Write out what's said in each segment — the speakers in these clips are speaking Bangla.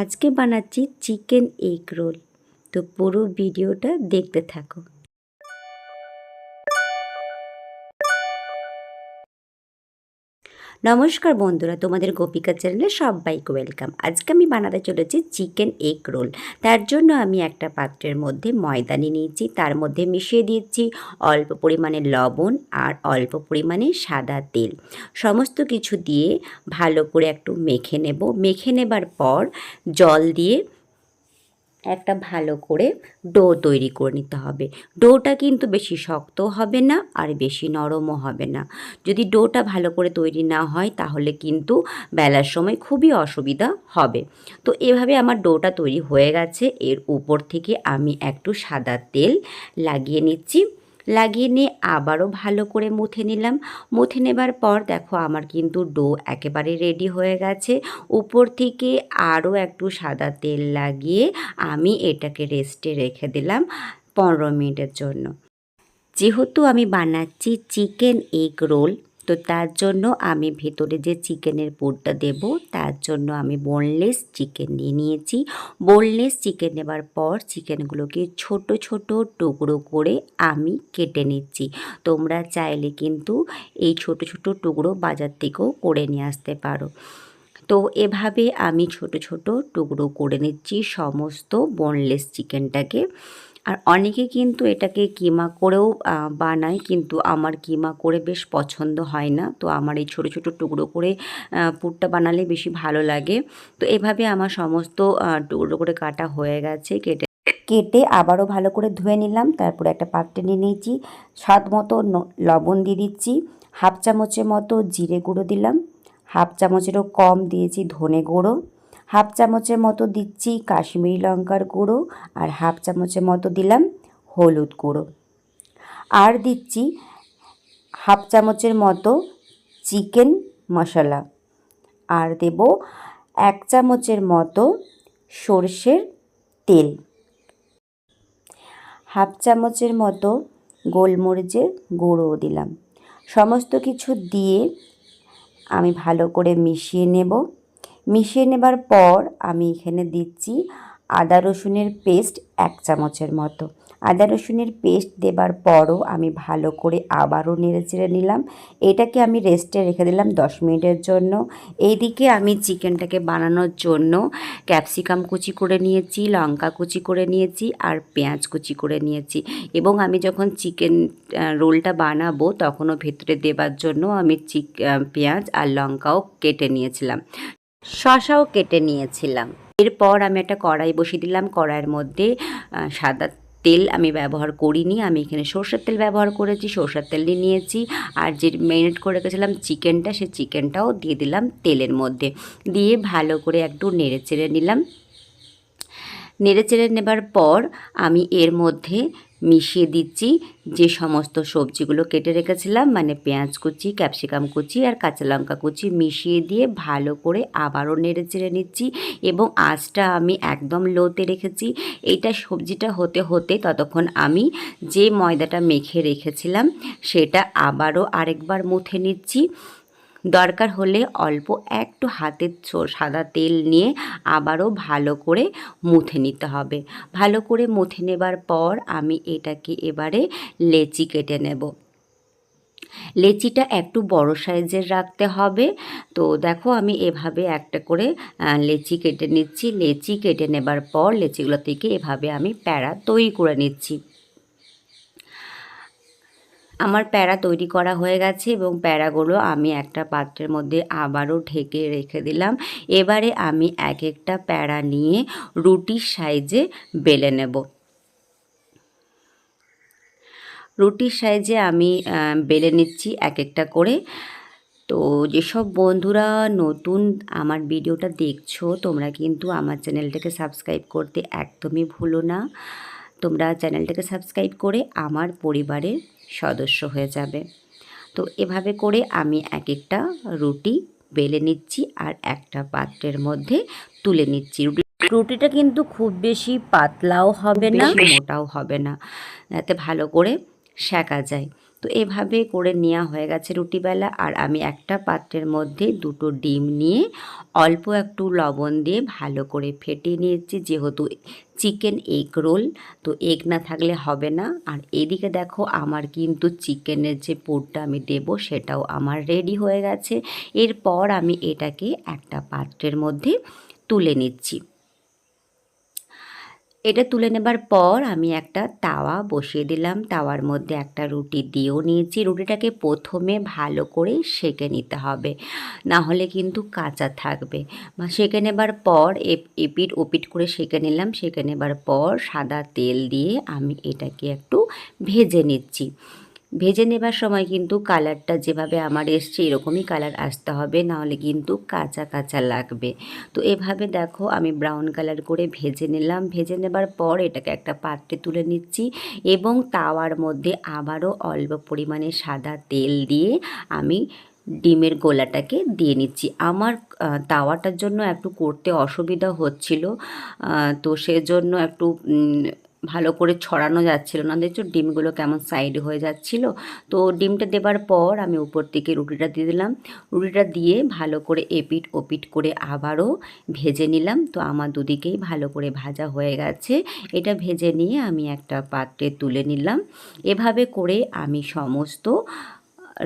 আজকে বানাচ্ছি চিকেন এগ রোল। তো পুরো ভিডিওটা দেখতে থাকো। নমস্কার বন্ধুরা, তোমাদের গোপিকা চ্যানেলে সবাইকে ওয়েলকাম। আজকে আমি বানাতে চলেছি চিকেন এগ রোল। তার জন্য আমি একটা পাত্রের মধ্যে ময়দা নিয়েছি, তার মধ্যে মিশিয়ে দিয়েছি অল্প পরিমাণে লবণ আর অল্প পরিমাণে সাদা তেল। সমস্ত কিছু দিয়ে ভালো করে একটু মেখে নেব। মেখে নেবার পর জল দিয়ে একটা ভালো করে ডো তৈরি করে নিতে হবে। ডোটা কিন্তু বেশি শক্ত হবে না আর বেশি নরমও হবে না। যদি ডোটা ভালো করে তৈরি না হয় তাহলে কিন্তু বেলার সময় খুবই অসুবিধা হবে। তো এভাবে আমার ডোটা তৈরি হয়ে গেছে। এর উপর থেকে আমি একটু সাদা তেল লাগিয়ে নিচ্ছি। লাগিয়ে নিয়ে আবারও ভালো করে মুথে নিলাম। মুথে নেবার পর দেখো আমার কিন্তু ডো একেবারে রেডি হয়ে গেছে। উপর থেকে আরও একটু সাদা তেল লাগিয়ে আমি এটাকে রেস্টে রেখে দিলাম 15 মিনিটের জন্য। যেহেতু আমি বানাচ্ছি চিকেন এগ রোল, তো তার জন্য আমি ভেতরে যে চিকেনের পুরটা দেব তার জন্য আমি বোনলেস চিকেন নিয়ে নিয়েছি। বোনলেস চিকেন নেবার পর চিকেনগুলোকে ছোট ছোট টুকরো করে আমি কেটে নিচ্ছি। তোমরা চাইলে কিন্তু এই ছোট ছোট টুকরো বাজার থেকেও করে নিয়ে আসতে পারো। তো এভাবে আমি ছোট ছোট টুকরো করে নিচ্ছি সমস্ত বোনলেস চিকেনটাকে। আর অনেকে কিন্তু এটাকে কিমা করেও বানায়, কিন্তু আমার কিমা করে বেশ পছন্দ হয় না। তো আমার এই ছোট ছোট টুকরো করে পুরটা বানালে বেশি ভালো লাগে। তো এভাবে আমার সমস্ত টুকরো করে কাটা হয়ে গেছে। কেটে আবারও ভালো করে ধুয়ে নিলাম। তারপরে একটা পাত্রে নিয়ে নিয়েছি। স্বাদ মতো লবণ দিয়ে দিচ্ছি। হাফ চামচের মতো জিরে গুঁড়ো দিলাম। হাফ চামচেরও কম দিয়েছি ধনে গুঁড়ো। হাফ চামচের মতো দিচ্ছি কাশ্মীরি লঙ্কার গুঁড়ো। আর হাফ চামচের মতো দিলাম হলুদ গুঁড়ো। আর দিচ্ছি হাফ চামচের মতো চিকেন মশলা। আর দেব 1 চামচের মতো সরষের তেল। হাফ চামচের মতো গোলমরিচের গুঁড়োও দিলাম। সমস্ত কিছু দিয়ে আমি ভালো করে মিশিয়ে নেব। মিশিয়ে নেবার পর আমি এখানে দিচ্ছি আদা রসুনের পেস্ট 1 চামচের মতো। আদা রসুনের পেস্ট দেবার পরও আমি ভালো করে আবারও নেড়েচেড়ে নিলাম। এটাকে আমি রেস্টে রেখে দিলাম 10 মিনিটের জন্য। এইদিকে আমি চিকেনটাকে বানানোর জন্য ক্যাপসিকাম কুচি করে নিয়েছি, লঙ্কা কুচি করে নিয়েছি আর পেঁয়াজ কুচি করে নিয়েছি। এবং আমি যখন চিকেন রোলটা বানাবো তখনও ভেতরে দেবার জন্য আমি পেঁয়াজ আর লঙ্কাও কেটে নিয়েছিলাম, শসাও কেটে নিয়েছিলাম। এরপর আমি একটা কড়াই বসিয়ে দিলাম। কড়াইয়ের মধ্যে সাদা তেল আমি ব্যবহার করিনি, আমি এখানে সরষের তেল ব্যবহার করেছি। সরষের তেল নিয়েছি আর যে ম্যারিনেট করে রেখেছিলাম চিকেনটা, সেই চিকেনটাও দিয়ে দিলাম তেলের মধ্যে। দিয়ে ভালো করে একটু নেড়ে চেড়ে নিলাম। নেড়ে চেড়ে নেবার পর আমি এর মধ্যে মিশিয়ে দিচ্ছি যে সমস্ত সবজিগুলো কেটে রেখেছিলাম, মানে পেঁয়াজ কুচি, ক্যাপসিকাম কুচি আর কাঁচা লঙ্কা কুচি মিশিয়ে দিয়ে ভালো করে আবারও নেড়ে চেড়ে নিচ্ছি। এবং আঁচটা আমি একদম লোতে রেখেছি। এইটা সবজিটা হতে হতে ততক্ষণ আমি যে ময়দাটা মেখে রেখেছিলাম সেটা আবারও আরেকবার মুথে নিচ্ছি। দরকার হলে অল্প একটু হাতে সাদা তেল নিয়ে আবারও ভালো করে মুথে নিতে হবে। ভালো করে মুথে নেবার পর আমি এটাকে এবারে লেচি কেটে নেব। লেচিটা একটু বড় সাইজের রাখতে হবে। তো দেখো আমি এভাবে একটা করে লেচি কেটে নিচ্ছি। লেচি কেটে নেবার পর লেচিগুলো থেকে এভাবে আমি প্যাড়া তৈরি করে নিচ্ছি। আমার প্যাড়া তৈরি করা হয়ে গেছে এবং প্যাড়াগুলো আমি একটা পাত্রের মধ্যে আবারও ঢেকে রেখে দিলাম। এবারে আমি এক একটা প্যাড়া নিয়ে রুটির সাইজে বেলে নেব। রুটির সাইজে আমি বেলে নিচ্ছি এক একটা করে। তো যেসব বন্ধুরা নতুন আমার ভিডিওটা দেখছো তোমরা কিন্তু আমার চ্যানেলটাকে সাবস্ক্রাইব করতে একদমই ভুলো না। তোমরা চ্যানেলটাকে সাবস্ক্রাইব করে আমার পরিবারের সদস্য হয়ে যাবে। তো এভাবে করে আমি এক একটা রুটি বেলে নিচ্ছি আর একটা পাত্রের মধ্যে তুলে নিচ্ছি। রুটিটা কিন্তু খুব বেশি পাতলাও হবে না, মোটাও হবে না, যাতে ভালো করে সেঁকা যায়। তো এভাবে করে নেওয়া হয়ে গেছে রুটিবেলা। আর আমি একটা পাত্রের মধ্যে 2টো ডিম নিয়ে অল্প একটু লবণ দিয়ে ভালো করে ফেটিয়ে নিয়েছি, যেহেতু চিকেন এগ রোল, তো এগ না থাকলে হবে না। আর এদিকে দেখো আমার কিন্তু চিকেনের যে পুরটা আমি দেব সেটাও আমার রেডি হয়ে গেছে। এরপর আমি এটাকে একটা পাত্রের মধ্যে তুলে নিচ্ছি। এটা তুলে নেবার পর আমি একটা তাওয়া বসিয়ে দিলাম, তাওয়ার মধ্যে একটা রুটি দিয়েও নিয়েছি। রুটিটাকে প্রথমে ভালো করে সেঁকে নিতে হবে, না হলে কিন্তু কাঁচা থাকবে। সেঁকে নেবার পর এপিট ওপিট করে সেঁকে নিলাম। সেঁকে নেবার পর সাদা তেল দিয়ে আমি এটাকে একটু ভেজে নিচ্ছি। ভেজে নেবার সময় কিন্তু কালারটা যেভাবে আমার এসছে এরকমই কালার আসতে হবে, নাহলে কিন্তু কাঁচা কাঁচা লাগবে। তো এভাবে দেখো আমি ব্রাউন কালার করে ভেজে নিলাম। ভেজে নেবার পর এটাকে একটা পাত্রে তুলে নিচ্ছি এবং তাওয়ার মধ্যে আবারও অল্প পরিমাণে সাদা তেল দিয়ে আমি ডিমের গোলাটাকে দিয়ে নিচ্ছি। আমার তাওয়াটার জন্য একটু করতে অসুবিধা হচ্ছিল, তো সেজন্য একটু ভালো করে ছড়ানো যাচ্ছিল না। দেখছো ডিমগুলো কেমন সাইড হয়ে যাচ্ছিল। তো ডিমটা দেবার পর আমি উপর থেকে রুটিটা দিয়ে দিলাম। রুটিটা দিয়ে ভালো করে এপিট ওপিট করে আবারও ভেজে নিলাম। তো আমার দুদিকেই ভালো করে ভাজা হয়ে গেছে। এটা ভেজে নিয়ে আমি একটা পাত্রে তুলে নিলাম। এভাবে করে আমি সমস্ত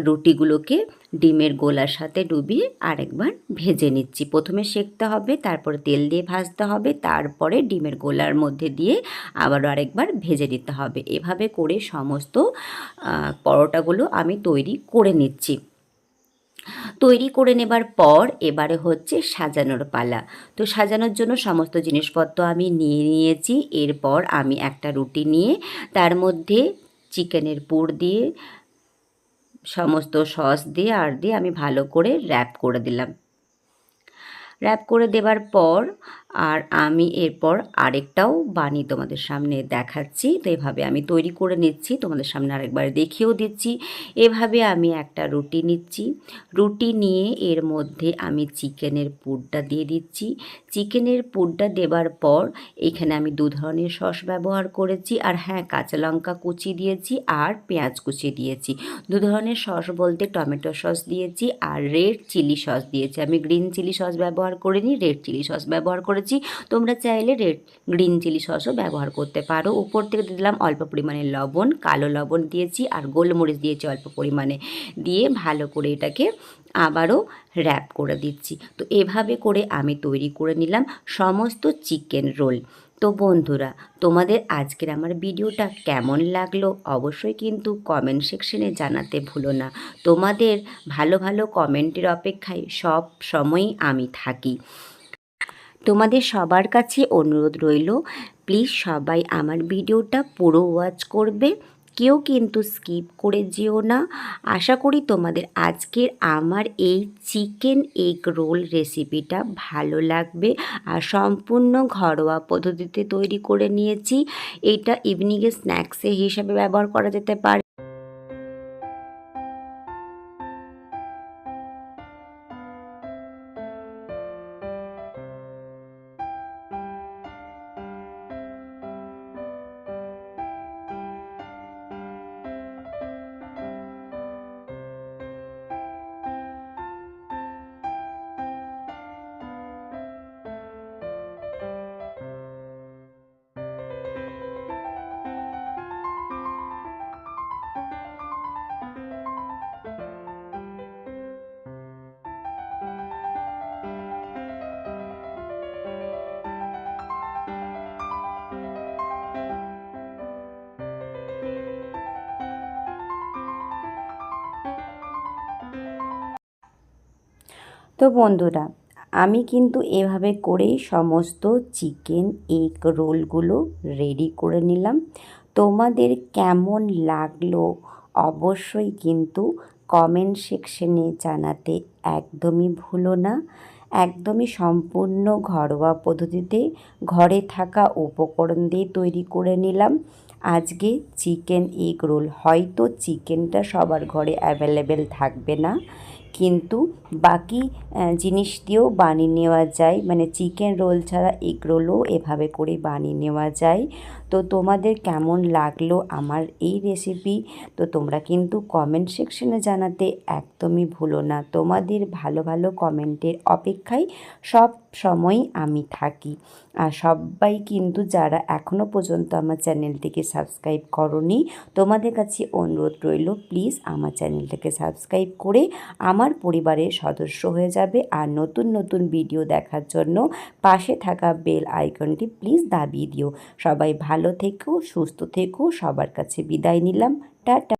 রুটিগুলোকে ডিমের গোলার সাথে ডুবিয়ে আরেকবার ভেজে নিচ্ছি। প্রথমে সেঁকতে হবে, তারপরে তেল দিয়ে ভাজতে হবে, তারপরে ডিমের গোলার মধ্যে দিয়ে আবারও আরেকবার ভেজে নিতে হবে। এভাবে করে সমস্ত পরোটাগুলো আমি তৈরি করে নিচ্ছি। তৈরি করে নেবার পর এবারে হচ্ছে সাজানোর পালা। তো সাজানোর জন্য সমস্ত জিনিসপত্র আমি নিয়ে নিয়েছি। এরপর আমি একটা রুটি নিয়ে তার মধ্যে চিকেনের পুর দিয়ে সমস্ত সস দিয়ে আমি ভালো করে র্যাপ করে দিলাম। র্যাপ করে দেবার পর আমি এরপর আরেকটাও বানিয়ে তোমাদের সামনে দেখাচ্ছি। তো এভাবে আমি তৈরি করে নিচ্ছি, তোমাদের সামনে আরেকবার দেখিয়েও দিচ্ছি। এভাবে আমি একটা রুটি নিচ্ছি। রুটি নিয়ে এর মধ্যে আমি চিকেনের পুরটা দিয়ে দিচ্ছি। চিকেনের পুরটা দেবার পর এখানে আমি 2 ধরনের সস ব্যবহার করেছি। আর হ্যাঁ, কাঁচা লঙ্কা কুচি দিয়েছি আর পেঁয়াজ কুচি দিয়েছি। 2 ধরনের সস বলতে টমেটো সস দিয়েছি আর রেড চিলি সস দিয়েছি। আমি গ্রিন চিলি সস ব্যবহার করিনি, রেড চিলি সস ব্যবহার করেছি। তোমরা চাইলে গ্রিন চিলি সসও ব্যবহার করতে পারো। উপর থেকে দিলাম অল্প পরিমাণে লবণ, কালো লবণ দিয়েছি আর গোলমরিচ দিয়েছি অল্প পরিমাণে, দিয়ে ভালো করে এটাকে আবারও র্যাপ করে দিচ্ছি। তো এভাবে করে আমি তৈরি করে নিলাম সমস্ত চিকেন রোল। তো বন্ধুরা, তোমাদের আজকের আমার ভিডিওটা কেমন লাগলো অবশ্যই কিন্তু কমেন্ট সেকশনে জানাতে ভুলো না। তোমাদের ভালো ভালো কমেন্টের অপেক্ষায় সব সময়ই আমি থাকি। তোমাদের সবার কাছে অনুরোধ রইল, প্লিজ সবাই আমার ভিডিওটা পুরো ওয়াচ করবে, কেউ কিন্তু স্কিপ করে যেও না। আশা করি তোমাদের আজকের আমার এই চিকেন এগ রোল রেসিপিটা ভালো লাগবে। আর সম্পূর্ণ ঘরোয়া পদ্ধতিতে তৈরি করে নিয়েছি। এটা ইভিনিংয়ে স্ন্যাক্সে হিসাবে ব্যবহার করা যেতে পারে। তো বন্ধুরা, আমি কিন্তু এভাবে করেই সমস্ত চিকেন এগ রোলগুলো রেডি করে নিলাম। তোমাদের কেমন লাগলো অবশ্যই কিন্তু কমেন্ট সেকশনে জানাতে একদমই ভুলো না। একদমই সম্পূর্ণ ঘরোয়া পদ্ধতিতে ঘরে থাকা উপকরণ দিয়ে তৈরি করে নিলাম আজকে চিকেন এগ রোল। হয়তো চিকেনটা সবার ঘরে অ্যাভেলেবেল থাকবে না, কিন্তু বাকি জিনিস দিয়েও বানিয়ে নেওয়া যায়। মানে চিকেন রোল ছাড়া এগ রোলও এভাবে করে বানিয়ে নেওয়া যায়। তো তোমাদের কেমন লাগলো আমার এই রেসিপি, তো তোমরা কিন্তু কমেন্ট সেকশনে জানাতে একদমই ভুলো না। তোমাদের ভালো ভালো কমেন্টের অপেক্ষায় সব সময়ই আমি থাকি। আর সবাই কিন্তু যারা এখনও পর্যন্ত আমার চ্যানেলটিকে সাবস্ক্রাইব করোনি, তোমাদের কাছে অনুরোধ রইল প্লিজ আমার চ্যানেলটাকে সাবস্ক্রাইব করে আমার পরিবারের সদস্য হয়ে যাবে। আর নতুন নতুন ভিডিও দেখার জন্য পাশে থাকা বেল আইকনটি প্লিজ দাবিয়ে দিও। সবাই ভালো থেকো, সুস্থ থেকো, সবার কাছে বিদায় নিলাম। টাটা।